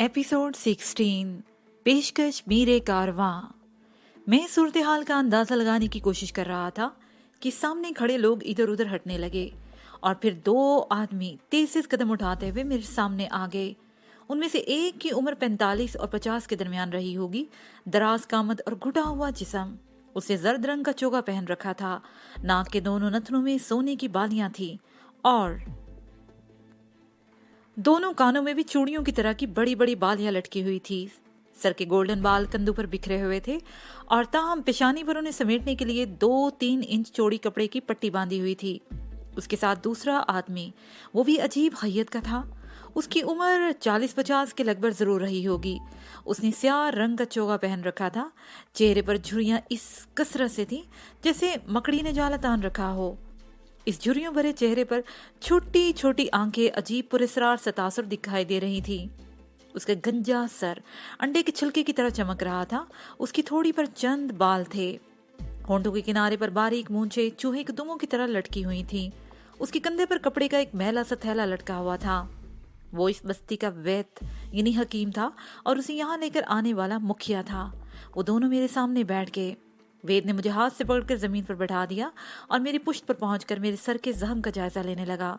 Episode 16 पेशकश मीरे कारवां। मैं सूरत हाल का अंदाजा लगाने की कोशिश कर रहा था कि सामने खड़े लोग इधर उधर हटने लगे और फिर 2 आदमी तेज कदम उठाते हुए मेरे सामने आ गए। उनमें से एक की उम्र 45 और 50 के दरमियान रही होगी। दराज कामत और घुटा हुआ जिस्म, उसे जर्द रंग का चोगा पहन रखा था। नाक के दोनों नथनों में सोने की बालियां थी और दोनों कानों में भी चूड़ियों की तरह की बड़ी बड़ी बालियां लटकी हुई थी। सर के गोल्डन बाल कंधों पर बिखरे हुए थे और ताहम पेशानी पर उन्हें समेटने के लिए 2-3 इंच चौड़ी कपड़े की पट्टी बांधी हुई थी। उसके साथ दूसरा आदमी, वो भी अजीब हैयत का था। उसकी उम्र 40-50 के लगभग जरूर रही होगी। उसने स्याह रंग का चोगा पहन रखा था। चेहरे पर झुर्रियां इस कसरत से थी जैसे मकड़ी ने जाला तान रखा हो। इस झुर्रियों भरे चेहरे पर छोटी छोटी आंखें अजीब पुरस्कार सतासुर दिखाई दे रही थी। उसका गंजा सर अंडे के छिलके की तरह चमक रहा था। उसकी थोड़ी पर चंद बाल थे। होंठों के किनारे पर बारीक मूंछें चूहे के दुमों की तरह लटकी हुई थी। उसके कंधे पर कपड़े का एक मैला सा थैला लटका हुआ था। वो इस बस्ती का वैद्य यानी हकीम था और उसे यहाँ लेकर आने वाला मुखिया था। वो दोनों मेरे सामने बैठ गए। वेद ने मुझे हाथ से पकड़कर जमीन पर बैठा दिया और मेरी पुश्त पर पहुंचकर मेरे सर के जख्म का जायजा लेने लगा।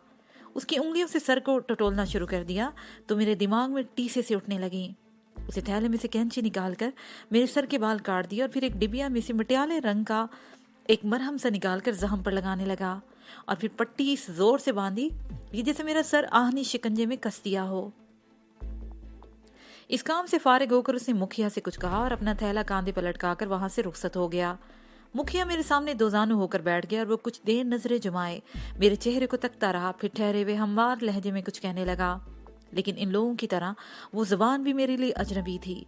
उसकी उंगलियों से सर को टटोलना शुरू कर दिया तो मेरे दिमाग में टीसे से उठने लगी। उसे थैले में से कैंची निकालकर मेरे सर के बाल काट दिए और फिर एक डिबिया में से मटियाले रंग का एक मरहम सा निकालकर जख्म पर लगाने लगा और फिर पट्टी इस जोर से बांधी ये जैसे मेरा सर आहनी शिकंजे में कस दिया हो। इस काम से फारिग होकर उसने मुखिया से कुछ कहा और अपना थैला कांधे पर लटकाकर वहां से रुखसत हो गया। मुखिया मेरे सामने दोजानू होकर बैठ गया और वो कुछ देर नजरें जुमाए मेरे चेहरे को तकता रहा। फिर ठहरे हुए हमवार लहजे में कुछ कहने लगा, लेकिन इन लोगों की तरह वो जुबान भी मेरे लिए अजनबी थी।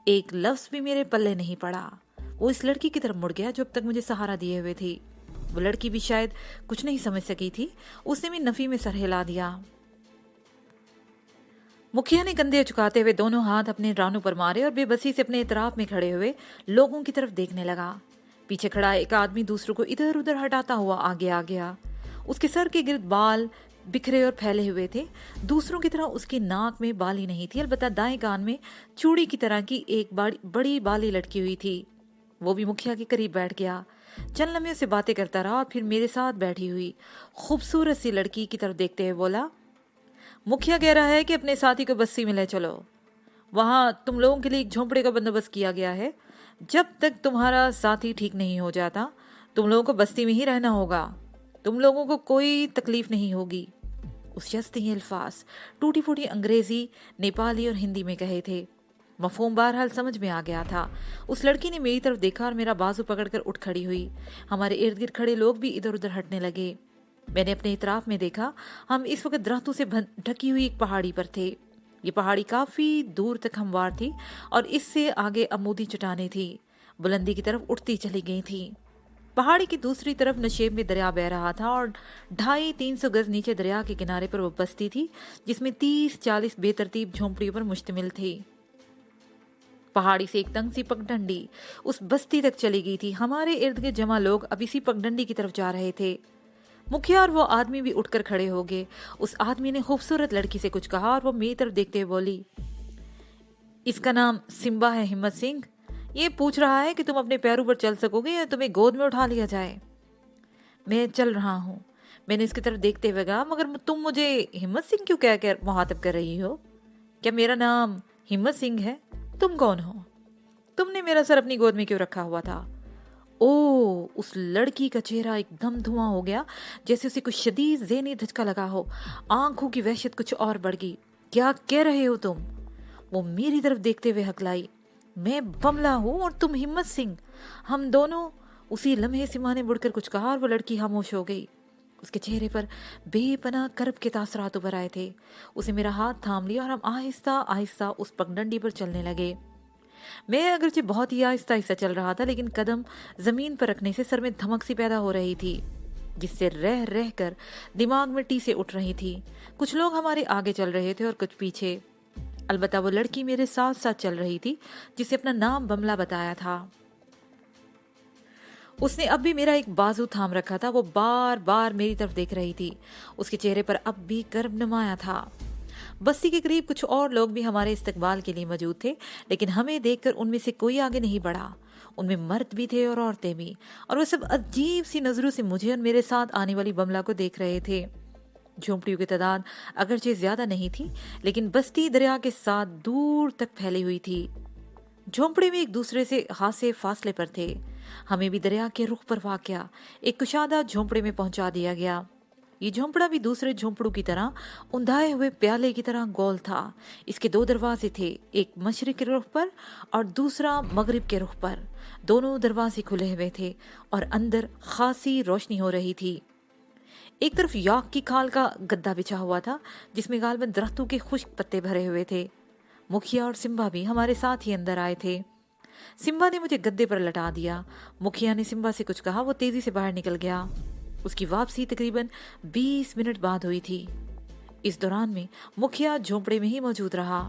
एक लफ्ज भी मेरे पल्ले नहीं पड़ा। वो इस लड़की की तरफ मुड़ गया जो अब तक मुझे सहारा दिए हुए थी। वो लड़की भी शायद कुछ नहीं समझ सकी थी। उसने भी नफी में सर हिला दिया। मुखिया ने कंधे झुकाते हुए दोनों हाथ अपने रानों पर मारे और बेबसी से अपने इतराफ में खड़े हुए लोगों की तरफ देखने लगा। पीछे खड़ा एक आदमी दूसरों को इधर उधर हटाता हुआ आगे आ गया। उसके सर के गिर्द बाल बिखरे और फैले हुए थे। दूसरों की तरह उसकी नाक में बाली नहीं थी, अलबत्ता दाएं कान में चूड़ी की तरह की एक बड़ी बाली लटकी हुई थी। वो भी मुखिया के करीब बैठ गया। चंद लम्हे से बातें करता रहा और फिर मेरे साथ बैठी हुई खूबसूरत सी लड़की की तरफ देखते हुए बोला, मुखिया कह रहा है कि अपने साथी को बस्ती में ले चलो। वहां तुम लोगों के लिए एक झोंपड़े का बंदोबस्त किया गया है। जब तक तुम्हारा साथी ठीक नहीं हो जाता तुम लोगों को बस्ती में ही रहना होगा। तुम लोगों को कोई तकलीफ नहीं होगी। उस शख्स ने ये अल्फाज टूटी फूटी अंग्रेजी, नेपाली और हिंदी में कहे थे। मफहूम बहरहाल समझ में आ गया था। उस लड़की ने मेरी तरफ देखा और मेरा बाजू पकड़कर उठ खड़ी हुई। हमारे इर्द गिर्द खड़े लोग भी इधर उधर हटने लगे। मैंने अपने इतराफ में देखा। हम इस वक्त दरख्तों से ढकी हुई एक पहाड़ी पर थे। ये पहाड़ी काफी दूर तक हमवार थी और इससे आगे अमूदी चट्टानें थी, बुलंदी की तरफ उठती चली गई थी। पहाड़ी की दूसरी तरफ नशेब में दरिया बह रहा था और 250-300 गज नीचे दरिया के किनारे पर वो बस्ती थी जिसमें 30-40 बेतरतीब झोंपड़ियों पर मुश्तमिल थी। पहाड़ी से एक तंग सी पगडंडी उस बस्ती तक चली गई थी। हमारे इर्द गिर्द जमा लोग अब इसी पगडंडी की तरफ जा रहे थे। मुखिया और वो आदमी भी उठकर खड़े हो गए। उस आदमी ने खूबसूरत लड़की से कुछ कहा और वो मेरी तरफ देखते हुए बोली, इसका नाम सिम्बा है हिम्मत सिंह। ये पूछ रहा है कि तुम अपने पैरों पर चल सकोगे या तुम्हें गोद में उठा लिया जाए। मैं चल रहा हूँ, मैंने इसकी तरफ देखते हुए कहा, मगर तुम मुझे हिम्मत सिंह क्यों कह कर मुहातब कर रही हो? क्या मेरा नाम हिम्मत सिंह है? तुम कौन हो? तुमने मेरा सर अपनी गोद में क्यों रखा हुआ था? ओ, उस लड़की का चेहरा एकदम धुआं हो गया, जैसे उसे कुछ शदीद ज़हनी धचका लगा हो। आंखों की वहशत कुछ और बढ़ गई। क्या कह रहे हो तुम? वो मेरी तरफ देखते हुए हकलाई, मैं बमला हूँ और तुम हिम्मत सिंह। हम दोनों उसी लम्हे सिमा ने मुड़कर कुछ कहा और वो लड़की खामोश हो गई। उसके चेहरे पर बेपनाह कर्ब के तासरात उभर आए थे। उसे मेरा हाथ थाम लिया और हम आहिस्ता आहिस्ता उस पगडंडी पर चलने लगे। मैं अगरचे बहुत ही आहिस्ता आहिस्ता चल रहा था, लेकिन कदम जमीन पर रखने से सर में धमक सी पैदा हो रही थी, जिससे रह रह कर दिमाग में टीसें उठ रही थी। कुछ लोग हमारे आगे चल रहे थे और कुछ पीछे। अलबत्ता वो लड़की मेरे साथ साथ चल रही थी जिसे अपना नाम बमला बताया था। उसने अब भी मेरा एक बाजू थाम रखा था। वो बार बार मेरी तरफ देख रही थी। उसके चेहरे पर अब भी गर्व नुमाया था। बस्ती के करीब कुछ और लोग भी हमारे इस्तकबाल के लिए मौजूद थे, लेकिन हमें देखकर उनमें से कोई आगे नहीं बढ़ा। उनमें मर्द भी थे और औरतें भी, और वो सब अजीब सी नजरों से मुझे और मेरे साथ आने वाली बमला को देख रहे थे। झोंपड़ियों की तादाद अगरचे ज्यादा नहीं थी, लेकिन बस्ती दरिया के साथ दूर तक फैली हुई थी। झोंपड़े में एक दूसरे से खासे फासले पर थे। हमें भी दरिया के रुख पर वाक़या एक कुशादा झोंपड़े में पहुंचा दिया गया। ये झोंपड़ा भी दूसरे झोंपड़ों की तरह उंधाए हुए प्याले की तरह गोल था। इसके 2 दरवाजे थे, एक मशरिक के रुख पर और दूसरा मगरिब के रुख पर। दोनों दरवाजे खुले हुए थे और अंदर खासी रोशनी हो रही थी। एक तरफ याक की खाल का गद्दा बिछा हुआ था, जिसमें गालबन दरख्तों के खुश्क पत्ते भरे हुए थे। मुखिया और सिम्बा भी हमारे साथ ही अंदर आए थे। सिम्बा ने मुझे गद्दे पर लटा दिया। मुखिया ने सिम्बा से कुछ कहा, वो तेजी से बाहर निकल गया। उसकी वापसी तकरीबन 20 मिनट बाद हुई थी। इस दौरान में मुखिया झोंपड़े में ही मौजूद रहा।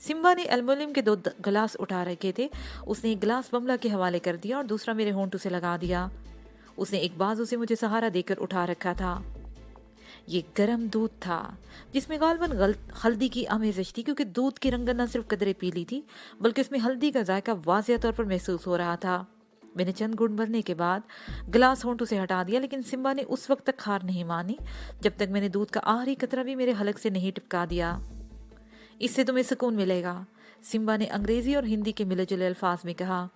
सिम्बा ने एल्युमिनियम के 2 गिलास उठा रखे थे। उसने एक गिलास बमला के हवाले कर दिया और दूसरा मेरे होंठों से लगा दिया। उसने एक बाजू से मुझे सहारा देकर उठा रखा था। ये गरम दूध था, जिसमें गालबन हल्दी की आमेज़श थी, क्योंकि दूध की रंगत न सिर्फ कदरे पीली थी, बल्कि उसमें हल्दी का जायका वाज़िह तौर पर महसूस हो रहा था। मैंने चंद घूंट भरने के बाद गिलास होंठों से हटा दिया, लेकिन सिम्बा ने उस वक्त तक हार नहीं मानी जब तक मैंने दूध का आखिरी कतरा भी मेरे हलक से नहीं टिपका दिया। इससे तुम्हें सुकून मिलेगा, सिम्बा ने अंग्रेजी और हिंदी के मिले जुले अल्फाज में कहा।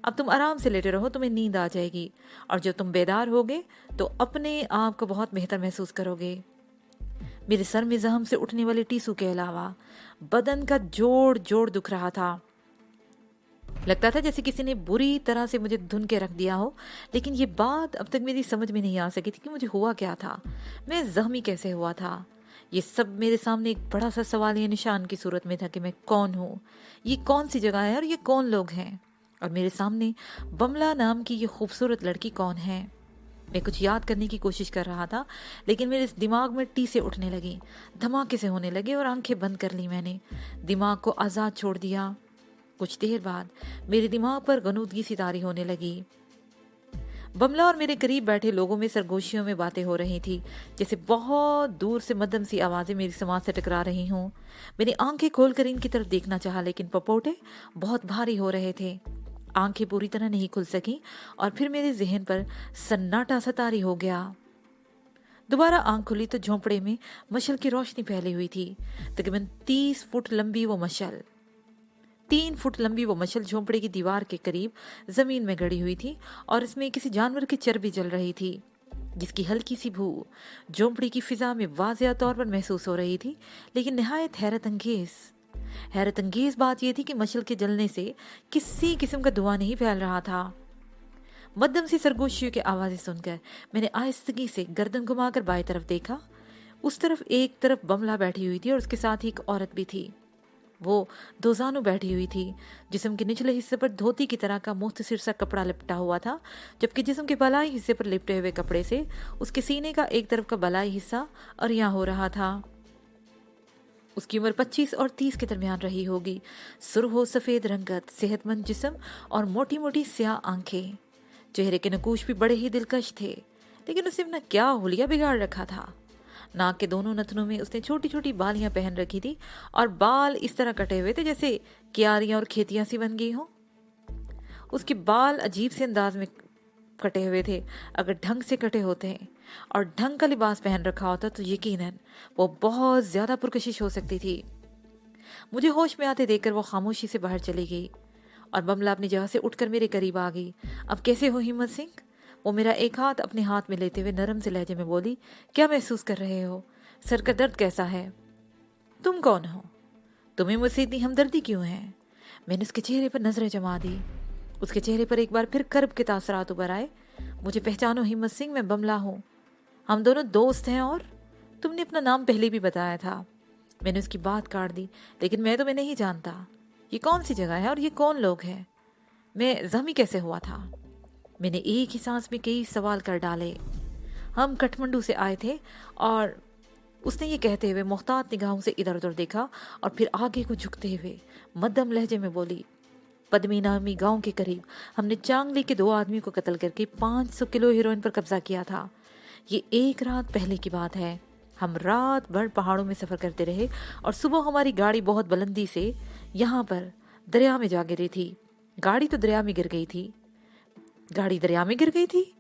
अब तुम आराम से लेटे रहो, तुम्हें नींद आ जाएगी, और जब तुम बेदार होगे तो अपने आप को बहुत बेहतर महसूस करोगे। मेरे सर में जख्म से उठने वाले टीसू के अलावा बदन का जोड़ जोड़ दुख रहा था। लगता था जैसे किसी ने बुरी तरह से मुझे धुन के रख दिया हो, लेकिन ये बात अब तक मेरी समझ में नहीं आ सकी थी कि मुझे हुआ क्या था, मैं जख्मी कैसे हुआ था। ये सब मेरे सामने एक बड़ा सा सवाल या निशान की सूरत में था कि मैं कौन हूँ, ये कौन सी जगह है और ये कौन लोग हैं, और मेरे सामने बमला नाम की ये खूबसूरत लड़की कौन है। मैं कुछ याद करने की कोशिश कर रहा था, लेकिन मेरे दिमाग में टीसे उठने लगी, धमाके से होने लगे, और आंखें बंद कर ली मैंने, दिमाग को आज़ाद छोड़ दिया। कुछ देर बाद मेरे दिमाग पर गनूदगी सी तारी होने लगी। बमला और मेरे करीब बैठे लोगों में सरगोशियों में बातें हो रही थी, जैसे बहुत दूर से मध्यम सी आवाजें मेरी समाज से टकरा रही हों। मैंने आंखें खोलकर इनकी तरफ देखना चाहा, लेकिन पपोटे बहुत भारी हो रहे थे। आंखें पूरी तरह नहीं खुल सकी, और फिर मेरे जहन पर सन्नाटा सा तारी हो गया। दोबारा आंख खुली तो झोंपड़े में मशल की रोशनी फैली हुई थी। तकरीबन 30 फुट लंबी वो मशल, 3 फुट लंबी वो मशल झोंपड़े की दीवार के करीब जमीन में गड़ी हुई थी, और इसमें किसी जानवर की चर्बी जल रही थी, जिसकी हल्की सी बू झोंपड़ी की फिजा में वाज़िह तौर पर महसूस हो रही थी। लेकिन निहायत हैरत अंगेज बात यह थी कि मशल के जलने से किसी किस्म का धुआं नहीं फैल रहा था। मध्यम सी सरगोशियों की आवाजें सुनकर मैंने आहिस्तगी से गर्दन घुमाकर बाएं तरफ देखा। उस तरफ एक तरफ बमला बैठी हुई थी और उसके साथ ही एक औरत भी थी। वो दोजानू बैठी हुई थी। जिस्म के निचले हिस्से पर धोती की तरह का मुख्तसर सा कपड़ा लिपटा हुआ था, जबकि जिस्म के बलाई हिस्से पर लिपटे हुए कपड़े से उसके सीने का एक तरफ का बलाई हिस्सा अरिया हो रहा था। उसकी उम्र 25 और 30 के दरमियान रही होगी। सुरहो सफेद रंगत, सेहतमंद जिस्म और मोटी मोटी स्याह आंखें। चेहरे के नकूश भी बड़े ही दिलकश थे, लेकिन उसने अपना क्या हुलिया बिगाड़ रखा था। नाक के दोनों नथनों में उसने छोटी छोटी बालियां पहन रखी थी, और बाल इस तरह कटे हुए थे जैसे क्यारियां और खेतियां सी बन गई हों। उसके बाल अजीब से अंदाज में कटे हुए थे। अगर ढंग से कटे होते हैं और ढंग का लिबास पहन रखा होता तो यकीनन वो बहुत ज्यादा पुरकशिश हो सकती थी। मुझे होश में आते देखकर वो खामोशी से बाहर चली गई, और बमला अपनी जगह से उठकर मेरे करीब आ गई। अब कैसे हो हिम्मत सिंह? वो मेरा एक हाथ अपने हाथ में लेते हुए नरम से लहजे में बोली, क्या महसूस कर रहे हो? सर का दर्द कैसा है? तुम कौन हो? तुम्हें मुझसे इतनी हमदर्दी क्यों है? मैंने उसके चेहरे पर नजरें जमा दी। उसके चेहरे पर एक बार फिर कर्ब के तासरात उभर आए। मुझे पहचानो हिम्मत सिंह, मैं बमला हूँ। हम दोनों दोस्त हैं, और तुमने अपना नाम पहले भी बताया था। मैंने उसकी बात काट दी, लेकिन मैं तुम्हें नहीं जानता। ये कौन सी जगह है और ये कौन लोग हैं? मैं जख्मी कैसे हुआ था? मैंने एक ही सांस में कई सवाल कर डाले। हम काठमांडू से आए थे, और उसने ये कहते हुए मुख्तात निगाहों से इधर उधर देखा और फिर आगे को झुकते हुए मध्यम लहजे में बोली, पद्मी नामी गांव के करीब हमने चांगली के 2 आदमियों को कत्ल करके 500 किलो हीरोइन पर कब्जा किया था। ये 1 रात पहले की बात है। हम रात भर पहाड़ों में सफर करते रहे और सुबह हमारी गाड़ी बहुत बुलंदी से यहाँ पर दरिया में जा गिरी थी। गाड़ी तो दरिया में गिर गई थी। गाड़ी दरिया में गिर गई थी?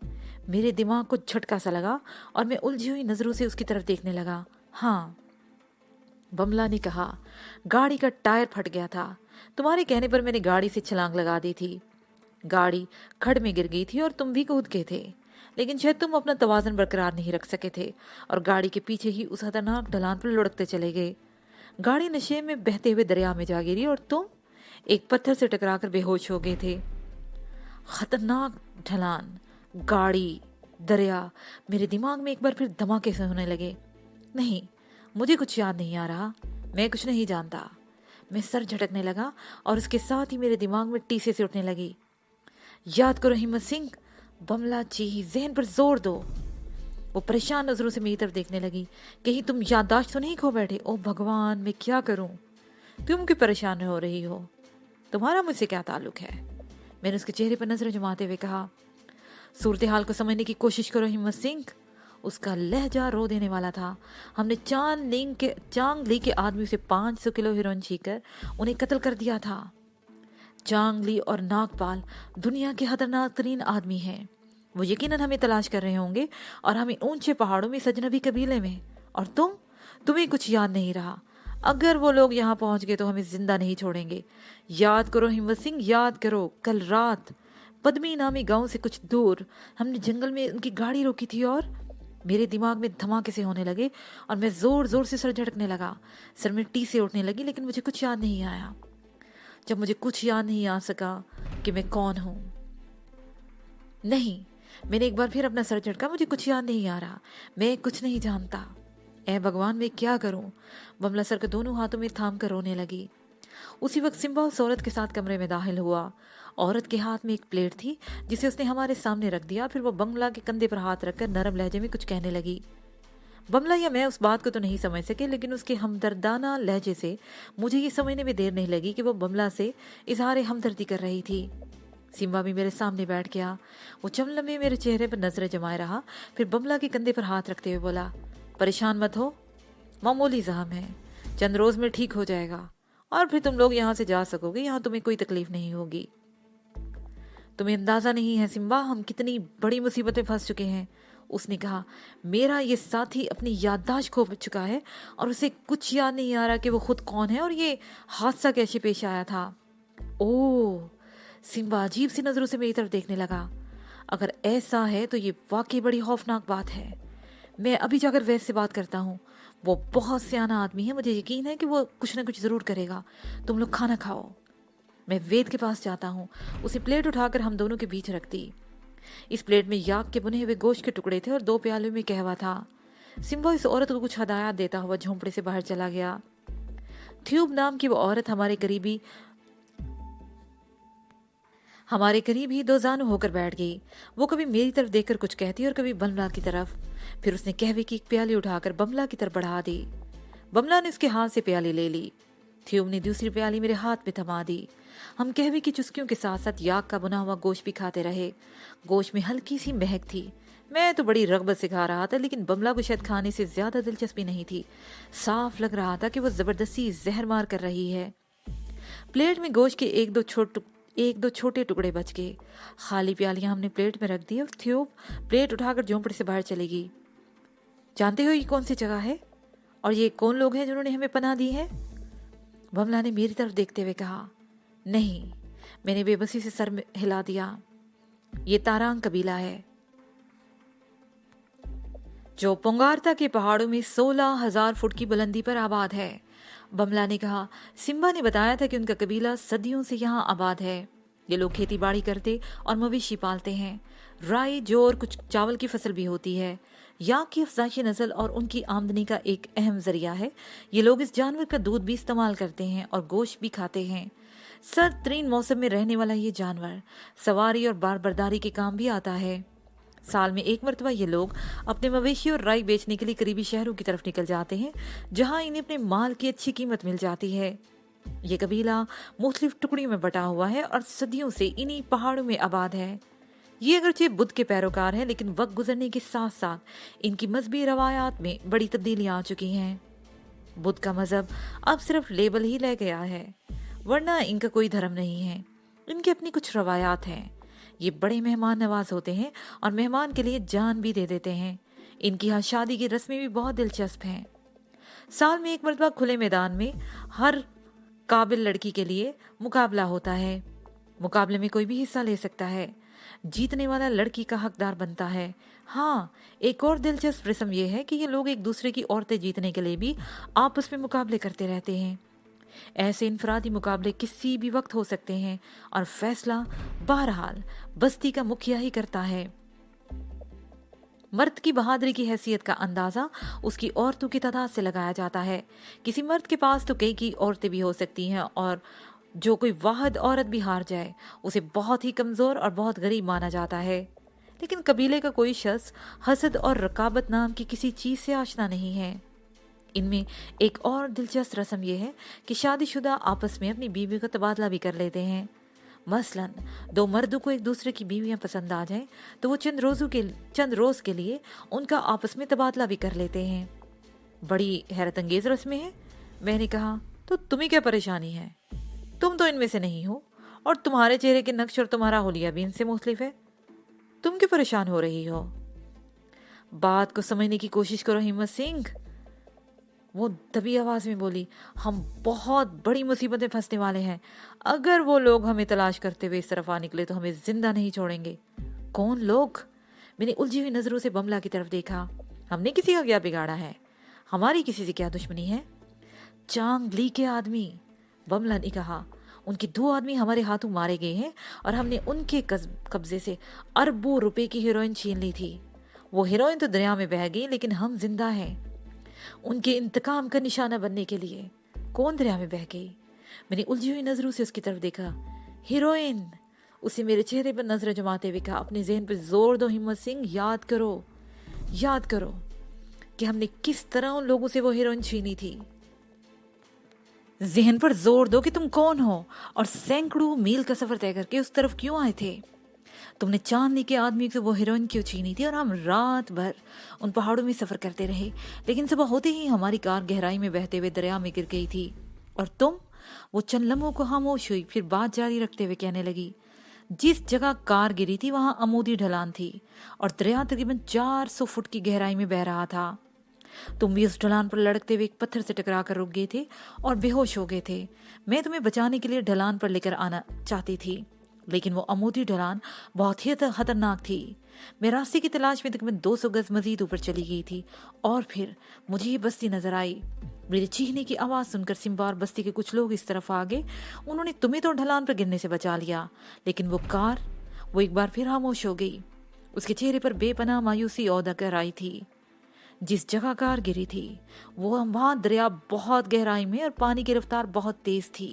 मेरे दिमाग को झटका सा लगा और मैं उलझी हुई नजरों से उसकी तरफ देखने लगा। हाँ, बमला ने कहा, गाड़ी का टायर फट गया था। तुम्हारे कहने पर मैंने गाड़ी से छलांग लगा दी थी। गाड़ी खड्ड में गिर गई थी और तुम भी कूद गए थे, लेकिन शायद तुम अपना तवाज़ुन बरकरार नहीं रख सके थे और गाड़ी के पीछे ही उस खतरनाक ढलान पर लुढ़कते चले गए। गाड़ी नशे में बहते हुए दरिया में जा गिरी और तुम एक पत्थर से टकराकर बेहोश हो गए थे। खतरनाक ढलान, गाड़ी, दरिया, मेरे दिमाग में एक बार फिर धमाके से होने लगे। नहीं, मुझे कुछ याद नहीं आ रहा, मैं कुछ नहीं जानता। मैं सर झटकने लगा और उसके साथ ही मेरे दिमाग में टीसे से उठने लगी। याद करो हिम्मत सिंह, बमला जी, ज़हन पर जोर दो। वो परेशान नजरों से मेरी तरफ देखने लगी। कहीं तुम याददाश्त तो नहीं खो बैठे? ओ भगवान, मैं क्या करूं? तुम क्यों परेशान हो रही हो? तुम्हारा मुझसे क्या ताल्लुक है? मैंने उसके चेहरे पर नजरें जमाते हुए कहा। सूरत हाल को समझने की कोशिश करो हिम्मत सिंह। उसका लहजा रो देने वाला था। हमने चांग ली के आदमी से 500 किलो हीरोइन छीकर उन्हें कत्ल कर दिया था। चांग ली और नागपाल दुनिया के खतरनाक तरीन आदमी हैं। वो यकीनन हमें तलाश कर रहे होंगे और हमें ऊंचे पहाड़ों में सजनबी कबीले में। और तुम्हें कुछ याद नहीं रहा। अगर वो लोग यहाँ पहुंच गए तो हमें जिंदा नहीं छोड़ेंगे। याद करो हिम्मत सिंह, याद करो। कल रात पद्मी नामी गांव से कुछ दूर हमने जंगल में उनकी गाड़ी रोकी थी और मेरे दिमाग में धमाके से होने लगे और मैं जोर जोर से सर झटकने लगा। सर में टी से उठने लगी, लेकिन मुझे कुछ याद नहीं आया। जब मुझे कुछ याद नहीं आ सका कि मैं कौन हूं, नहीं, मैंने एक बार फिर अपना सर झटका। मुझे कुछ याद नहीं आ रहा, मैं कुछ नहीं जानता। ऐ भगवान, मैं क्या करूं? बमला सर को दोनों हाथों में थाम कर रोने लगी। उसी वक्त सिम्बा उस औरत के साथ कमरे में दाखिल हुआ। औरत के हाथ में एक प्लेट थी जिसे उसने हमारे सामने रख दिया। फिर वो बमला के कंधे पर हाथ रखकर नरम लहजे में कुछ कहने लगी। बमला या मैं उस बात को तो नहीं समझ सके, लेकिन उसके हमदर्दाना लहजे से मुझे ये समझने में देर नहीं लगी कि वो बमला से इजहार हमदर्दी कर रही थी। सिम्बा भी मेरे सामने बैठ गया। वो चंद लम्हे मेरे चेहरे पर नजरें जमाए रहा, फिर बमला के कंधे पर हाथ रखते हुए बोला, परेशान मत हो, मामूली जख्म है, चंद रोज में ठीक हो जाएगा और फिर तुम लोग यहाँ से जा सकोगे। यहाँ तुम्हें कोई तकलीफ नहीं होगी। तुम्हें अंदाजा नहीं है सिम्बा, हम कितनी बड़ी मुसीबत में फंस चुके हैं। उसने कहा, मेरा ये साथी अपनी याददाश्त खो चुका है और उसे कुछ याद नहीं आ रहा कि वो खुद कौन है और ये हादसा कैसे पेश आया था। ओह, सिम्बा अजीब सी नजरों से मेरी तरफ देखने लगा। अगर ऐसा है तो ये वाकई बड़ी खौफनाक बात है। मैं अभी जाकर वैसे से बात करता हूँ। वो बहुत सियाना आदमी है, मुझे यकीन है कि वो कुछ ना कुछ जरूर करेगा। तुम लोग खाना खाओ। मैं वेद के पास जाता हूँ। उसे प्लेट उठाकर हम दोनों के बीच रख दी। इस प्लेट में याक के बुने हुए गोश्त के टुकड़े थे और 2 प्यालों में कहवा था। सिम्बा इस औरत को कुछ हदायत देता हुआ झोंपड़े से बाहर चला गया। थ्यूब नाम की वो औरत हमारे करीब ही 2 जानू होकर बैठ गई। वो कभी मेरी तरफ देखकर कुछ कहती और कभी बमला की तरफ। फिर उसने कहवे की एक प्याली उठाकर बमला की तरफ बढ़ा दी। बमला ने उसके हाथ से प्याली ले ली। थ्यूब ने दूसरी प्याली मेरे हाथ में थमा दी। हम कहवे की चुस्कियों के साथ साथ याक का बुना हुआ गोश्त भी खाते रहे। गोश्त में हल्की सी महक थी। मैं तो बड़ी रगबत से खा रहा था, लेकिन बमला को शायद खाने से ज्यादा दिलचस्पी नहीं थी। साफ लग रहा था कि वो जबरदस्ती जहर मार कर रही है। प्लेट में गोश्त के एक दो छोटे टुकड़े बच गए। खाली प्यालियां हमने प्लेट में रख दी और थ्यूब प्लेट उठाकर झोंपड़े से बाहर चली गई। जानते हो ये कौन सी जगह है और ये कौन लोग हैं जिन्होंने हमें पनाह दी है? बमला ने मेरी तरफ देखते हुए कहा। नहीं, मैंने बेबसी से सर में हिला दिया। ये तारांग कबीला है जो पोंगारता के पहाड़ों में 16,000 फुट की बुलंदी पर आबाद है। बमला ने कहा। सिम्बा ने बताया था कि उनका कबीला सदियों से यहाँ आबाद है। ये लोग खेती बाड़ी करते और मवेशी पालते हैं। राई, जौ और कुछ चावल की फसल भी होती है। यहाँ की अफजाइशी नस्ल और उनकी आमदनी का एक अहम जरिया है। ये लोग इस जानवर का दूध भी इस्तेमाल करते हैं और गोश्त भी खाते हैं। सर्द तरीन मौसम में रहने वाला ये जानवर सवारी और बारबरदारी के काम भी आता है। साल में एक मरतबा ये लोग अपने मवेशी और राई बेचने के लिए करीबी शहरों की तरफ निकल जाते हैं, जहां इन्हें अपने माल की अच्छी कीमत मिल जाती है। ये कबीला मुख्तलिफ टुकड़ियों में बटा हुआ है और सदियों से इन्हीं पहाड़ों में आबाद है। ये अगरचे बुद्ध के पैरोकार हैं, लेकिन वक्त गुजरने के साथ साथ इनकी मजहबी रवायात में बड़ी तब्दीलियां आ चुकी हैं। बुद्ध का मजहब अब सिर्फ लेबल ही रह गया है, वरना इनका कोई धर्म नहीं है। इनके अपनी कुछ रवायात हैं। ये बड़े मेहमान नवाज होते हैं और मेहमान के लिए जान भी दे देते हैं। इनकी यहाँ शादी की रस्में भी बहुत दिलचस्प हैं। साल में एक मरतबा खुले मैदान में हर काबिल लड़की के लिए मुकाबला होता है। मुकाबले में कोई भी हिस्सा ले सकता है। जीतने वाला लड़की का हकदार बनता है। हाँ, एक और दिलचस्प रस्म यह है कि ये लोग एक दूसरे की औरतें जीतने के लिए भी आपस में मुकाबले करते रहते हैं। ऐसे इनफरादी मुकाबले किसी भी वक्त हो सकते हैं और फैसला बहरहाल बस्ती का मुखिया ही करता है। मर्द की बहादुरी की हैसियत का अंदाजा उसकी औरतों की तादाद से लगाया जाता है। किसी मर्द के पास तो कई औरतें भी हो सकती हैं, और जो कोई वाहिद औरत भी हार जाए उसे बहुत ही कमजोर और बहुत गरीब माना जाता है। लेकिन कबीले का कोई शख्स हसद और रकाबत नाम की किसी चीज से आशना नहीं है। इनमें एक और दिलचस्प रस्म यह है कि शादीशुदा आपस में अपनी बीवी का तबादला भी कर लेते हैं। मसलन दो मर्दों को एक दूसरे की बीवियां पसंद आ जाएं तो वो चंद रोज के लिए उनका आपस में तबादला भी कर लेते हैं। बड़ी हैरत अंगेज रस्में हैं। मैंने कहा, तो तुम्हें क्या परेशानी है? तुम तो इनमें से नहीं हो, और तुम्हारे चेहरे के नक्श और तुम्हारा होलिया भी इनसे मुख्तलिफ है। तुम क्यों परेशान हो रही हो? बात को समझने की कोशिश करो हिम्मत सिंह, वो दबी आवाज में बोली। हम बहुत बड़ी मुसीबत में फंसने वाले हैं। अगर वो लोग हमें तलाश करते हुए इस तरफ आ निकले तो हमें जिंदा नहीं छोड़ेंगे। कौन लोग? मैंने उलझी हुई नजरों से बमला की तरफ देखा। हमने किसी का क्या बिगाड़ा है? हमारी किसी से क्या दुश्मनी है? चांग ली के आदमी, बमला ने कहा। उनके 2 आदमी हमारे हाथों मारे गए हैं और हमने उनके कब्जे से अरबों रुपए की हीरोइन छीन ली थी। वो हीरोइन तो दरिया में बह गई, लेकिन हम जिंदा हैं उनके इंतकाम का निशाना बनने के लिए। कौन दरिया में बह गई? मैंने उलझी हुई नजरों से उसकी तरफ देखा। हीरोइन, उसे मेरे चेहरे पर नजरें जमाते हुए कहा। अपने ज़हन पर जोर दो हिम्मत सिंह, याद करो कि हमने किस तरह उन लोगों से वो हीरोइन छीनी थी। ज़हन पर जोर दो कि तुम कौन हो और सैकड़ों मील का सफर तय करके उस तरफ क्यों आए थे। तुमने चांदनी के आदमी से वो हीरोइन क्यों छीनी थी? और हम रात भर उन पहाड़ों में सफर करते रहे, लेकिन सुबह होते ही हमारी कार गहराई में बहते हुए दरिया में गिर गई थी। और तुम? वो चंद लम्हों को खामोश हुई, फिर बात जारी रखते हुए कहने लगी। जिस जगह कार गिरी थी वहां अमूदी ढलान थी और दरिया तकरीबन 400 फुट की गहराई में बह रहा था। तुम भी उस ढलान पर लड़कते हुए एक पत्थर से टकरा कर रुक गए थे और बेहोश हो गए थे। मैं तुम्हें बचाने के लिए ढलान पर लेकर आना चाहती थी, लेकिन वो अमूदी ढलान बहुत ही खतरनाक थी। मैं रास्ते की तलाश में तकरीबन 200 गज मजीद ऊपर चली गई थी और फिर मुझे ये बस्ती नजर आई। मेरे चीखने की आवाज सुनकर सिम्बा और बस्ती के कुछ लोग इस तरफ आ गए। उन्होंने तुम्हें तो ढलान पर गिरने से बचा लिया, लेकिन वो एक बार फिर खामोश हो गई। उसके चेहरे पर बेपनाह मायूसी औदा कर आई थी। जिस जगह कार गिरी थी वहां दरिया बहुत गहराई में और पानी की रफ्तार बहुत तेज थी।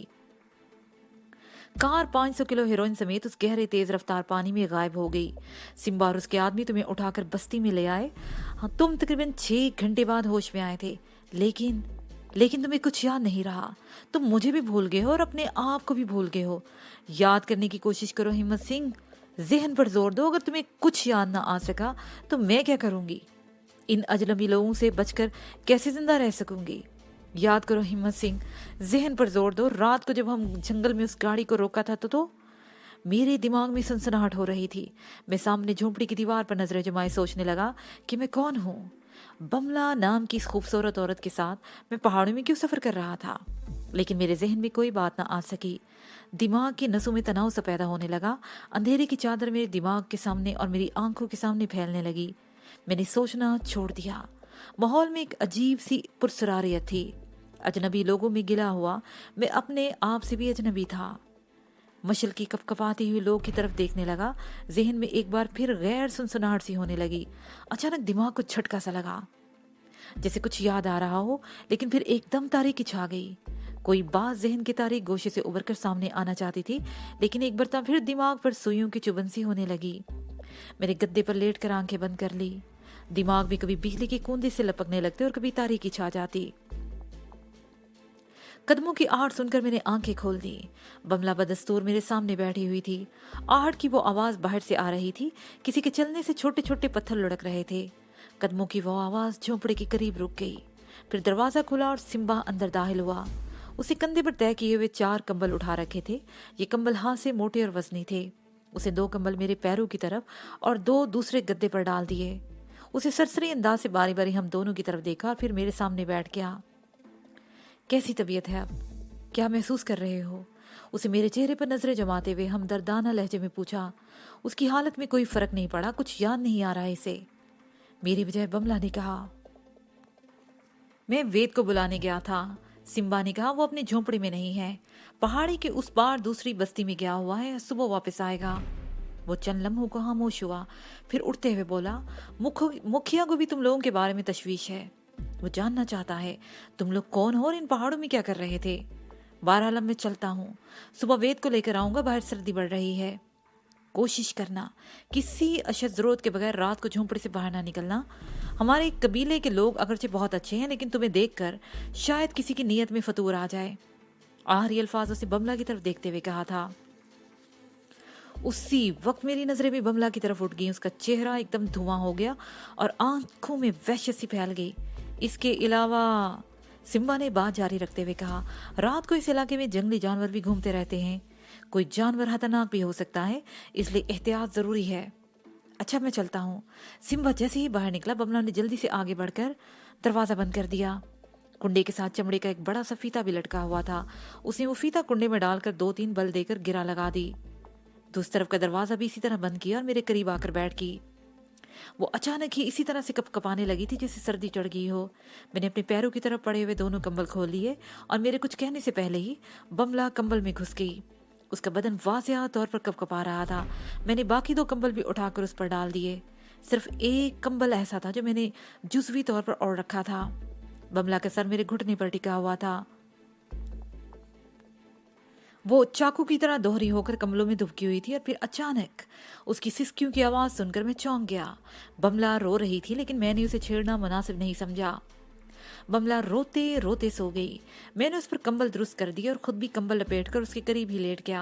कार 500 किलो हेरोइन समेत उस गहरे तेज रफ्तार पानी में गायब हो गई। सिम्बा और उसके आदमी तुम्हें उठाकर बस्ती में ले आए। हाँ, तुम तकरीबन 6 घंटे बाद होश में आए थे, लेकिन तुम्हें कुछ याद नहीं रहा। तुम मुझे भी भूल गए हो और अपने आप को भी भूल गए हो। याद करने की कोशिश करो हिम्मत सिंह, ज़हन पर जोर दो। अगर तुम्हें कुछ याद ना आ सका तो मैं क्या करूंगी? इन अजनबी लोगों से बचकर कैसे जिंदा रह सकूंगी? याद करो हिम्मत सिंह, ज़हन पर जोर दो। रात को जब हम जंगल में उस गाड़ी को रोका था तो मेरे दिमाग में सनसनाहट हो रही थी। मैं सामने झोंपड़ी की दीवार पर नजरें जमाए सोचने लगा कि मैं कौन हूँ। बमला नाम की इस खूबसूरत औरत के साथ मैं पहाड़ों में क्यों सफर कर रहा था? लेकिन मेरे जहन में कोई बात ना आ सकी। दिमाग की नसों में तनाव सा पैदा होने लगा। अंधेरे की चादर मेरे दिमाग के सामने और मेरी आंखों के सामने फैलने लगी। मैंने सोचना छोड़ दिया। माहौल में एक अजीब सी पुरसरारियत थी। अजनबी लोगों में गिला हुआ मैं अपने आप से भी अजनबी था। मशल की कपकपाती हुई लोग की तरफ देखने लगा। जहन में एक बार फिर गैर सुनसनाहट सी होने लगी। अचानक दिमाग को झटका सा लगा, जैसे कुछ याद आ रहा हो, लेकिन फिर एकदम तारीकी छा गई। कोई बात जहन की तारीख गोशे से उभर कर सामने आना चाहती थी, लेकिन एक बार फिर दिमाग पर सुइयों की चुभन सी होने लगी। मैंने गद्दे पर लेट कर आंखें बंद कर ली। दिमाग में कभी बिजली के कूंदे से लपकने लगते और कभी तारीकी छा जाती। कदमों की आहट सुनकर मैंने आंखें खोल दी। बमला बदस्तूर मेरे सामने बैठी हुई थी। आहट की वो आवाज बाहर से आ रही थी। किसी के चलने से छोटे छोटे पत्थर लुढ़क रहे थे। कदमों की वो आवाज झोंपड़े के करीब रुक गई। फिर दरवाजा खुला और सिम्बा अंदर दाखिल हुआ। उसे कंधे पर तय किए हुए 4 कंबल उठा रखे थे। ये कंबल हाथ से मोटे और वजनी थे। उसे 2 कंबल मेरे पैरों की तरफ और 2 दूसरे गद्दे पर डाल दिए। उसे सरसरी अंदाज से बारी बारी हम दोनों की तरफ देखा और फिर मेरे सामने बैठ गया। कैसी तबीयत है अब? क्या महसूस कर रहे हो? उसे मेरे चेहरे पर नजरें जमाते हुए हमदर्दाना लहजे में पूछा। उसकी हालत में कोई फर्क नहीं पड़ा। कुछ याद नहीं आ रहा है इसे। मेरी बजाय बमला ने कहा। मैं वेद को बुलाने गया था। सिम्बा ने कहा। वो अपनी झोंपड़ी में नहीं है। पहाड़ी के उस पार दूसरी बस्ती में गया हुआ है। सुबह वापस आएगा। वो चंद लम्हों को खामोश हुआ, फिर उठते हुए बोला, मुखिया को भी तुम लोगों के बारे में तशवीश है। वो जानना चाहता है तुम लोग कौन हो और इन पहाड़ों में क्या कर रहे थे। 12 आलम में चलता हूँ। सुबह वेद को लेकर आऊंगा। बाहर सर्दी बढ़ रही है। कोशिश करना किसी अशद जरूरत के बगैर रात को झोंपड़ी से बाहर ना निकलना। हमारे कबीले के लोग अगरचे बहुत अच्छे हैं, लेकिन तुम्हें देखकर शायद किसी की नीयत में फतूर आ जाए। आखिरी अल्फाजों से बमला की तरफ देखते हुए कहा था। उसी वक्त मेरी नजरें भी बमला की तरफ उठ गई। उसका चेहरा एकदम धुआं हो गया और आंखों में वहशत सी फैल गई। इसके अलावा सिम्बा ने बात जारी रखते हुए कहा, रात को इस इलाके में जंगली जानवर भी घूमते रहते हैं। कोई जानवर खतरनाक भी हो सकता है, इसलिए एहतियात जरूरी है। अच्छा, मैं चलता हूँ। सिम्बा जैसे ही बाहर निकला, बमला ने जल्दी से आगे बढ़कर दरवाजा बंद कर दिया। कुंडे के साथ चमड़े का एक बड़ा सा फीता भी लटका हुआ था। उसने वो फीता कुंडे में डालकर 2-3 बल देकर गिरा लगा दी। दूसरी तरफ का दरवाजा भी इसी तरह बंद किया और मेरे करीब आकर बैठ गई। वो अचानक ही इसी तरह से कपकपाने लगी थी जैसे सर्दी चढ़ गई हो। मैंने अपने पैरों की तरफ पड़े हुए दोनों कंबल खोल लिए और मेरे कुछ कहने से पहले ही बमला कंबल में घुस गई। उसका बदन वाज़ेह तौर पर कपकपा रहा था। मैंने बाकी 2 कंबल भी उठाकर उस पर डाल दिए। सिर्फ एक कंबल ऐसा था जो मैंने जुज़वी तौर पर ओढ़ रखा था। बमला का सर मेरे घुटने पर टिका हुआ था। वो चाकू की तरह दोहरी होकर कमलों में दुबकी हुई थी और फिर अचानक उसकी सिसकियों की आवाज सुनकर मैं चौंक गया। बमला रो रही थी, लेकिन मैंने उसे छेड़ना मुनासिब नहीं समझा। बमला रोते रोते सो गई। मैंने उस पर कंबल दुरुस्त कर दिया और खुद भी कंबल लपेटकर उसके करीब ही लेट गया।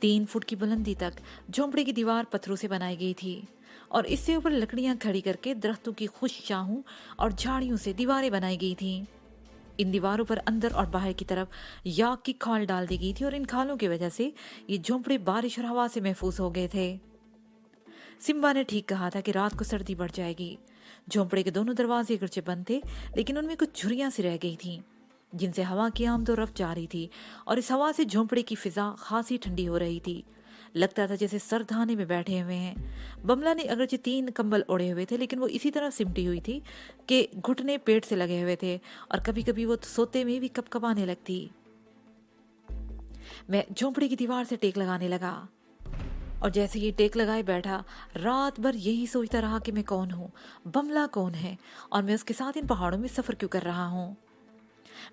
3 फुट की बुलंदी तक झोंपड़ी की दीवार पत्थरों से बनाई गई थी और इससे ऊपर लकड़ियां खड़ी करके दरख्तों की खुश शाहों और झाड़ियों से दीवारें बनाई गई थीं। इन दीवारों पर अंदर और बाहर की तरफ याक की खाल डाल दी गई थी और इन खालों की वजह से ये झोंपड़े बारिश और हवा से महफूज हो गए थे। सिम्बा ने ठीक कहा था कि रात को सर्दी बढ़ जाएगी। झोंपड़े के दोनों दरवाजे अगरचे बंद थे, लेकिन उनमें कुछ झुर्रियां सी रह गई थीं, जिनसे हवा की आमद और रफ्त जा रही थी और इस हवा से झोंपड़े की फिजा खासी ठंडी हो रही थी। लगता था जैसे सरधाने में बैठे हुए हैं। बमला ने अगरचे 3 कंबल ओढ़े हुए थे, लेकिन वो इसी तरह सिमटी हुई थी कि घुटने पेट से लगे हुए थे और कभी कभी वो सोते में भी कपकपाने लगती। मैं झोंपड़ी की दीवार से टेक लगाने लगा और जैसे ही टेक लगाए बैठा, रात भर यही सोचता रहा कि मैं कौन हूँ, बमला कौन है और मैं उसके साथ इन पहाड़ों में सफर क्यों कर रहा हूँ।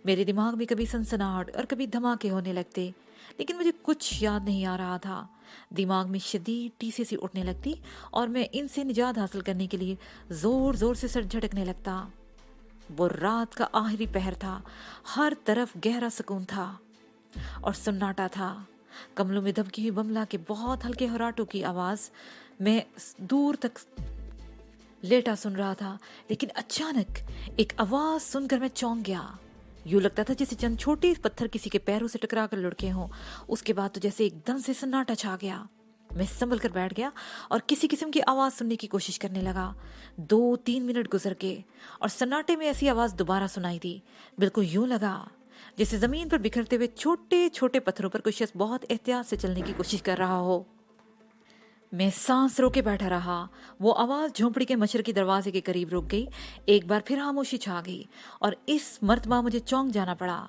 मेरे दिमाग में कभी सनसनाहट और कभी धमाके होने लगते, लेकिन मुझे कुछ याद नहीं आ रहा था। दिमाग में शदीद टीसे सी उठने लगती और मैं इनसे निजात हासिल करने के लिए जोर जोर से सर झटकने लगता। वो रात का आखिरी पहर था। हर तरफ गहरा सुकून था और सन्नाटा था। कमलों में दबकी हुई बमला के बहुत हल्के हराटों की आवाज मैं दूर तक लेटा सुन रहा था, लेकिन अचानक एक आवाज सुनकर मैं चौंक गया। यूं लगता था जैसे चंद छोटे पत्थर किसी के पैरों से टकरा कर लुढ़के हों। उसके बाद तो जैसे एकदम से सन्नाटा छा गया। मैं संभल कर बैठ गया और किसी किस्म की आवाज सुनने की कोशिश करने लगा। 2-3 मिनट गुजर गए और सन्नाटे में ऐसी आवाज दोबारा सुनाई दी। बिल्कुल यूं लगा जैसे जमीन पर बिखरते हुए छोटे छोटे पत्थरों पर कोई शख्स बहुत एहतियात से चलने की कोशिश कर रहा हो। मैं सांस रोके बैठा रहा। वो आवाज झोंपड़ी के मशरकी दरवाजे के करीब रुक गई। एक बार फिर खामोशी छा गई और इस मर्तबा मुझे चौंक जाना पड़ा।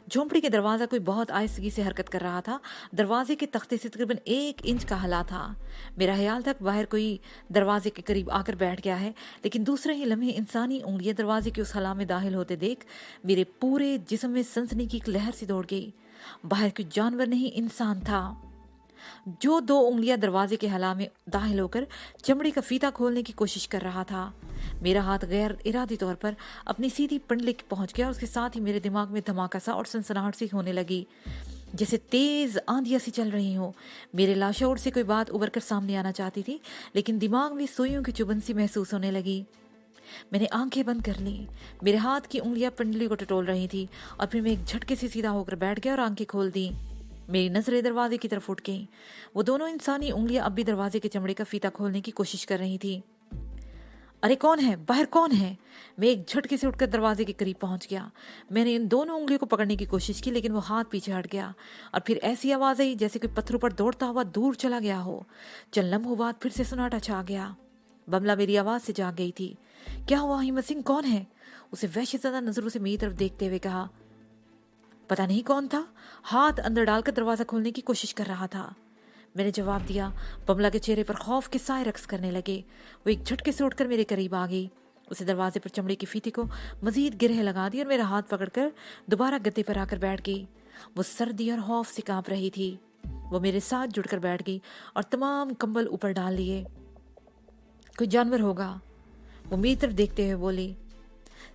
झोंपड़ी के दरवाजा कोई बहुत आहिस्तगी से हरकत कर रहा था। दरवाजे के तख्ते से तकरीबन 1 इंच का हला था। मेरा ख्याल था बाहर कोई दरवाजे के करीब आकर बैठ गया है, लेकिन दूसरे ही लम्हे इंसानी उंगलियां दरवाजे के उस हला में दाखिल होते देख मेरे पूरे जिस्म में सनसनी की एक लहर सी दौड़ गई। बाहर कोई जानवर नहीं, इंसान था। जो 2 उंगलियां दरवाजे के हला में दाखिल होकर चमड़ी का फीता खोलने की कोशिश कर रहा था। मेरा हाथ गैर इरादी तौर पर अपनी सीधी पिंडली पहुंच गया और उसके साथ ही मेरे दिमाग में धमाका सा और सनसनाहट सी होने लगी, जैसे तेज आंधियां सी चल रही हो। मेरे लाशौर से कोई बात उभर कर सामने आना चाहती थी, लेकिन दिमाग में सुइयों की चुभन सी महसूस होने लगी। मैंने आंखें बंद कर ली। मेरे हाथ की उंगलियां पिंडली को टटोल रही थी और फिर मैं एक झटके से सीधा होकर बैठ गया और आंखें खोल दी। मेरी नजरें दरवाजे की तरफ उठ गईं। वो दोनों इंसानी उंगलियां अब भी दरवाजे के चमड़े का फीता खोलने की कोशिश कर रही थी। अरे कौन है? बाहर कौन है? मैं एक झटके से उठकर दरवाजे के करीब पहुंच गया। मैंने इन दोनों उंगलियों को पकड़ने की कोशिश की, लेकिन वो हाथ पीछे हट गया और फिर ऐसी आवाज आई जैसे कोई पत्थरों पर दौड़ता हुआ दूर चला गया हो। चंद लम्हों बाद फिर से सन्नाटा छा गया। बमला मेरी आवाज से जाग गई थी। क्या हुआ हिम्मत सिंह, कौन है? उसे वहशतज़दा नजरों से मेरी तरफ देखते हुए कहा। पता नहीं कौन था, हाथ अंदर डालकर दरवाजा खोलने की कोशिश कर रहा था। मैंने जवाब दिया। बमला के चेहरे पर खौफ के साए रक्स करने लगे। वो एक झटके से उठकर मेरे करीब आ गई। उसे दरवाजे पर चमड़े की फीते को मजीद गिरह लगा दी और मेरा हाथ पकड़कर दोबारा गद्दे पर आकर बैठ गई। वो सर्दी और खौफ से कांप रही थी। वो मेरे साथ जुड़कर बैठ गई और तमाम कंबल ऊपर डाल लिए। कोई जानवर होगा, वो मेरी तरफ देखते हुए बोली।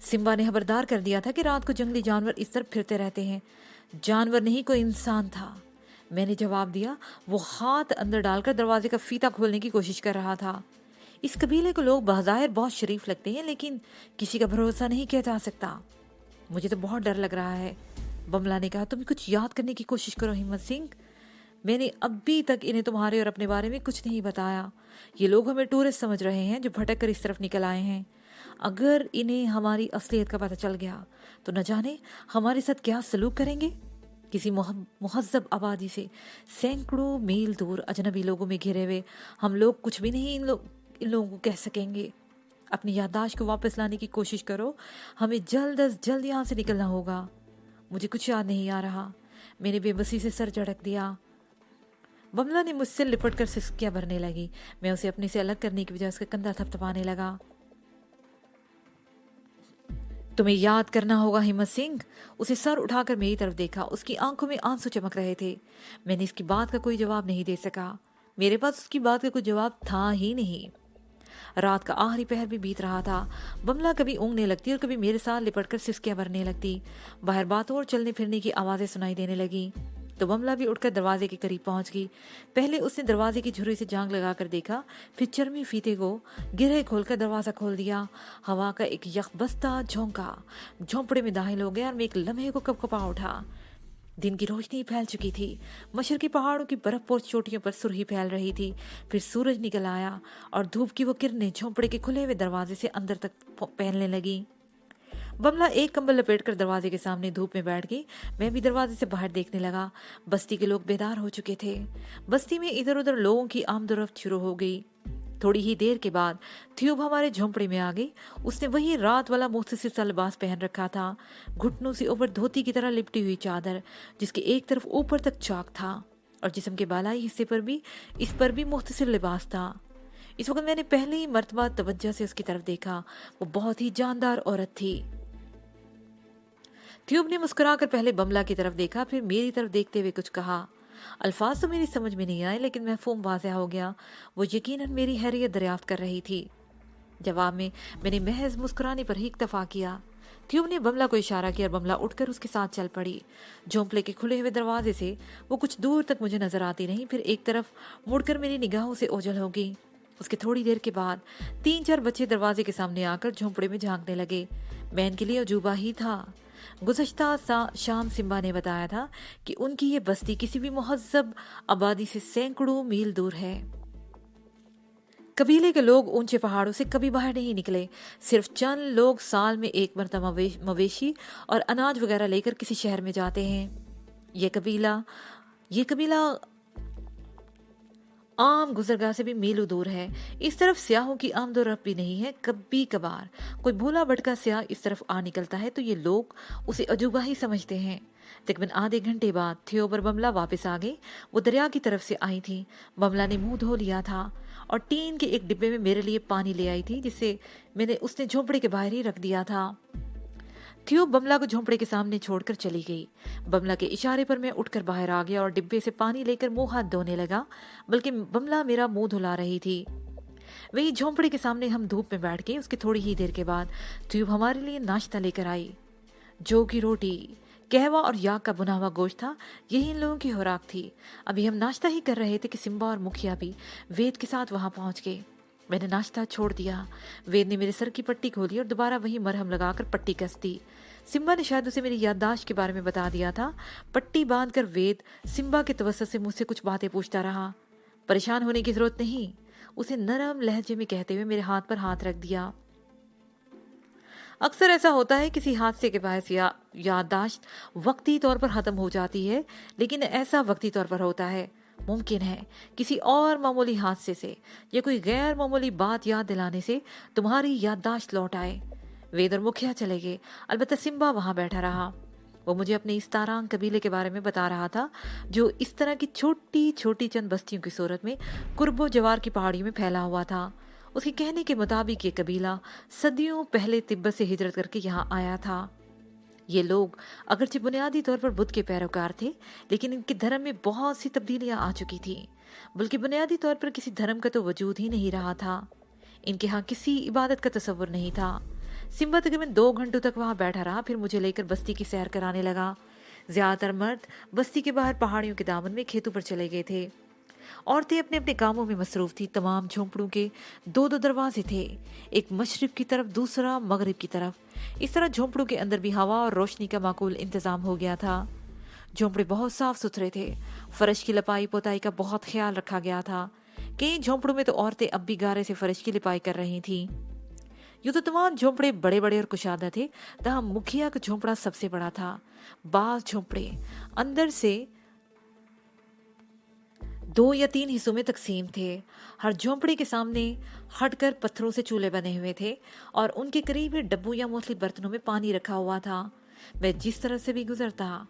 सिम्बा ने खबरदार कर दिया था कि रात को जंगली जानवर इस तरफ फिरते रहते हैं। जानवर नहीं, कोई इंसान था, मैंने जवाब दिया। वो हाथ अंदर डालकर दरवाजे का फीता खोलने की कोशिश कर रहा था। इस कबीले को लोग बज़ाहिर बहुत शरीफ लगते हैं, लेकिन किसी का भरोसा नहीं किया जा सकता। मुझे तो बहुत डर लग रहा है, बमला ने कहा। तुम कुछ याद करने की कोशिश करो हिम्मत सिंह। मैंने अभी तक इन्हें तुम्हारे और अपने बारे में कुछ नहीं बताया। ये लोग हमें टूरिस्ट समझ रहे हैं जो भटक कर इस तरफ निकल आए हैं। अगर इन्हें हमारी असलियत का पता चल गया तो न जाने हमारे साथ क्या सलूक करेंगे। किसी मुहज्जब आबादी से सैकड़ों मील दूर अजनबी लोगों में घिरे हुए हम लोग कुछ भी नहीं इन लोगों को कह सकेंगे। अपनी याददाश्त को वापस लाने की कोशिश करो। हमें जल्द अज जल्द यहाँ से निकलना होगा। मुझे कुछ याद नहीं आ रहा, मैंने बेबसी से सर झटक दिया। बमला ने मुझसे लिपट कर सिसकियां भरने लगी। मैं उसे अपने से अलग करने की बजाय उसका कंधा थपथपाने लगा। तुम्हें याद करना होगा हिम्मत सिंह। उसे सर उठाकर मेरी तरफ देखा। उसकी आंखों में आंसू चमक रहे थे। मैंने इसकी बात का कोई जवाब नहीं दे सका। मेरे पास उसकी बात का कोई जवाब था ही नहीं। रात का आखिरी पहर भी बीत रहा था। बमला कभी ऊँघने लगती और कभी मेरे साथ लिपटकर सिसकियां भरने लगती। बाहर बातों और चलने फिरने की आवाजें सुनाई देने लगी तो बमला भी उठकर दरवाजे के करीब पहुंच गई। पहले उसने दरवाजे की झुर्री से जांग लगाकर देखा, फिर चरमी फीते को गिरह खोलकर दरवाजा खोल दिया। हवा का एक यकबस्ता झोंका झोंपड़े में दाखिल हो गया और मैं एक लम्हे को कपकपा उठा। दिन की रोशनी फैल चुकी थी। मशरकी पहाड़ों की बर्फपोश चोटियों पर सुर्खी फैल रही थी। फिर सूरज निकल आया और धूप की वो किरणें झोंपड़े के खुले हुए दरवाजे से अंदर तक फैलने लगी। बमला एक कंबल लपेटकर दरवाजे के सामने धूप में बैठ गई। मैं भी दरवाजे से बाहर देखने लगा। बस्ती के लोग बेदार हो चुके थे। बस्ती में इधर उधर लोगों की आमदोरफ्त शुरू हो गई। थोड़ी ही देर के बाद थ्यूब हमारे झोंपड़े में आ गई। उसने वही रात वाला मुख्तसर सा लिबास पहन रखा था, घुटनों से ऊपर धोती की तरह लिपटी हुई चादर जिसके एक तरफ ऊपर तक चाक था और जिस्म के बालाई हिस्से पर भी इस पर भी मुख्तसर लिबास था। इस वक्त मैंने पहले ही मर्तबा तवज्जो से उसकी तरफ देखा। वो बहुत ही जानदार औरत थी। थ्यूब ने मुस्कुराकर पहले बमला की तरफ देखा, फिर मेरी तरफ देखते हुए कुछ कहा। अल्फाज तो मेरी समझ में नहीं आए, लेकिन मफ़हूम वाज़ेह हो गया। वो यकीनन मेरी हैरियत दरियाफ्त कर रही थी। जवाब में मैंने महज मुस्कुराने पर ही इक्तफा किया। थ्यूब ने बमला को इशारा किया और बमला उठकर उसके साथ चल पड़ी। झोंपड़े के खुले हुए दरवाजे से वो कुछ दूर तक मुझे नजर आती रही, फिर एक तरफ मुड़कर मेरी निगाहों से ओझल हो गई। उसके थोड़ी देर के बाद 3-4 बच्चे दरवाजे के सामने आकर झोंपड़े में झांकने लगे। मैं इनके लिए अजूबा ही था। गुज़श्ता शाम सिम्बा ने बताया था कि उनकी ये बस्ती किसी भी मुहज्जब आबादी से सैकड़ों मील दूर है। कबीले के लोग ऊंचे पहाड़ों से कभी बाहर नहीं निकले। सिर्फ चंद लोग साल में एक मरतबा मवेशी और अनाज वगैरह लेकर किसी शहर में जाते हैं। ये कबीला आम गुजरगाह से भी मीलों दूर है। इस तरफ सियाहों की आमदोरफ्त भी नहीं है। कभी कभार कोई भूला भटका सियाह इस तरफ आ निकलता है तो ये लोग उसे अजूबा ही समझते हैं। तकरीबन आधे घंटे बाद थ्योब और बमला वापस आ गई। वो दरिया की तरफ से आई थी। बमला ने मुंह धो लिया था और टीन के एक डिब्बे में मेरे लिए पानी ले आई थी, जिसे उसने झोंपड़े के बाहर ही रख दिया था। थ्यो बमला को झोंपड़े के सामने छोड़कर चली गई। बमला के इशारे पर मैं उठकर बाहर आ गया और डिब्बे से पानी लेकर मुंह हाथ धोने लगा, बल्कि बमला मेरा मुंह धुला रही थी। वही झोंपड़े के सामने हम धूप में बैठ गए। उसकी थोड़ी ही देर के बाद ट्यूब हमारे लिए नाश्ता लेकर आई। जौ की रोटी, कहवा और याक का बुना हुआ गोश्त था। यही इन लोगों की खुराक थी। अभी हम नाश्ता ही कर रहे थे कि सिम्बा और मुखिया भी वेद के साथ वहां पहुंच गए। मैंने नाश्ता छोड़ दिया। वेद ने मेरे सर की पट्टी खोली और दोबारा वही मरहम लगाकर पट्टी कस दी। सिम्बा ने शायद उसे मेरी याददाश्त के बारे में बता दिया था। पट्टी बांधकर वेद सिम्बा के तवस्सुत से मुझसे कुछ बातें पूछता रहा। परेशान होने की जरूरत नहीं, उसे नरम लहजे में कहते हुए मेरे हाथ पर हाथ रख दिया। अक्सर ऐसा होता है, किसी हादसे के बायस याददाश्त वक्ती तौर पर खत्म हो जाती है, लेकिन ऐसा वक्ती तौर पर होता है। मुमकिन है किसी और मामूली हादसे से या कोई गैर मामूली बात याद दिलाने से तुम्हारी याददाश्त लौट आए। वेद और मुखिया चले गए, अलबत्ता सिम्बा वहां बैठा रहा। वो मुझे अपने इस तारांग कबीले के बारे में बता रहा था, जो इस तरह की छोटी छोटी चंद बस्तियों की सूरत में कुर्बो जवार की पहाड़ियों में फैला हुआ था। उसके कहने के मुताबिक ये कबीला सदियों पहले तिब्बत से हिजरत करके यहाँ आया था। ये लोग अगरचे बुनियादी तौर पर बुद्ध के पैरोकार थे, लेकिन इनके धर्म में बहुत सी तब्दीलियां आ चुकी थी। बल्कि बुनियादी तौर पर किसी धर्म का तो वजूद ही नहीं रहा था। इनके यहाँ किसी इबादत का तस्वुर नहीं था। सिम्बा तकरीबन 2 घंटों तक वहां बैठा रहा, फिर मुझे लेकर बस्ती की सैर कराने लगा। ज्यादातर मर्द बस्ती के बाहर पहाड़ियों के दामन में खेतों पर चले गए थे। औरतें अपने अपने कामों में मसरूफ थी। तमाम झोंपड़ों के 2-2 दरवाजे थे, एक मशरिक की तरफ, दूसरा मगरिब की तरफ। इस तरह झोंपड़ों के अंदर भी हवा और रोशनी का माकूल इंतजाम हो गया था। झोंपड़े बहुत साफ सुथरे थे। फर्श की लिपाई पोताई का बहुत ख्याल रखा गया था। कई झोंपड़ों में तो औरतें अब भी गारे से फर्श की लिपाई कर रही थीं। यूं तो तमाम झोंपड़े बड़े बड़े और कुशादा थे, तहाँ मुखिया का झोंपड़ा सबसे बड़ा था। बाज झोंपड़े अंदर से 2 या 3 हिस्सों में तकसीम थे। हर झोंपड़े के सामने हटकर पत्थरों से चूल्हे बने हुए थे और उनके करीब ही डब्बू या मोस्टली बर्तनों में पानी रखा हुआ था। मैं जिस तरह से भी गुजरता,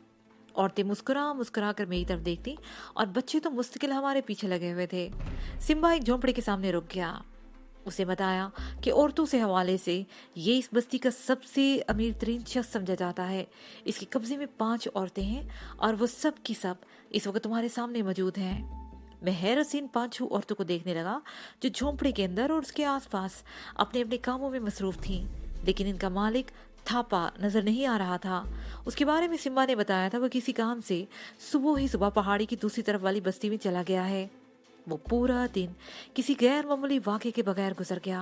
औरतें मुस्कुरा मुस्कुरा कर मेरी तरफ देखती और बच्चे तो मुस्तकिल हमारे पीछे लगे हुए थे। सिम्बा एक झोंपड़े के सामने रुक गया। उसे बताया कि औरतों से हवाले से ये इस बस्ती का सबसे अमीर तरीन शख्स समझा जाता है। इसके कब्जे में 5 औरतें हैं और वो सब की सब इस वक्त तुम्हारे सामने मौजूद हैं। मैं हैरत से इन 5 औरतों को देखने लगा, जो झोंपड़े के अंदर और उसके आसपास अपने अपने कामों में मसरूफ थीं, लेकिन इनका मालिक थापा नजर नहीं आ रहा था। उसके बारे में सिम्बा ने बताया था, वो किसी काम से सुबह ही सुबह पहाड़ी की दूसरी तरफ वाली बस्ती में चला गया है। वो पूरा दिन किसी गैर मामूली वाक़े के बगैर गुजर गया।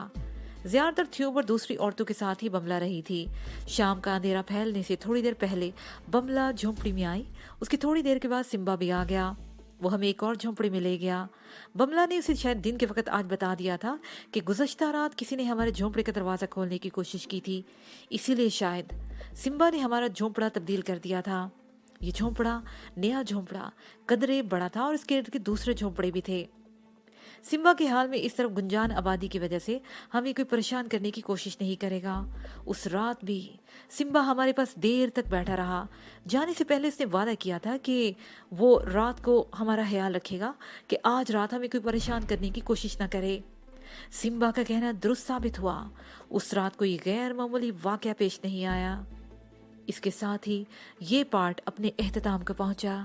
ज्यादातर थ्योबर दूसरी औरतों के साथ ही बमला रही थी। शाम का अंधेरा फैलने से थोड़ी देर पहले बमला झोंपड़ी में आई। उसकी थोड़ी देर के बाद सिम्बा भी आ गया। वो हमें एक और झोंपड़ी में ले गया। बमला ने उसे शायद दिन के वक्त आज बता दिया था कि गुज़श्ता रात किसी ने हमारे झोंपड़े का दरवाज़ा खोलने की कोशिश की थी, इसीलिए शायद सिम्बा ने हमारा झोंपड़ा तब्दील कर दिया था। ये झोंपड़ा, नया झोंपड़ा, कदरे बड़ा था और इसके इर्द गिर्द दूसरे झोंपड़े भी थे। सिम्बा के हाल में इस तरफ गुंजान आबादी की वजह से हमें कोई परेशान करने की कोशिश नहीं करेगा। उस रात भी सिम्बा हमारे पास देर तक बैठा रहा। जाने से पहले उसने वादा किया था कि वो रात को हमारा ख्याल रखेगा, कि आज रात हमें कोई परेशान करने की कोशिश न करे। सिम्बा का कहना दुरुस्त साबित हुआ। उस रात कोई गैर मामूली वाक़या पेश नहीं आया। इसके साथ ही ये पार्ट अपने एख्तिताम को पहुंचा।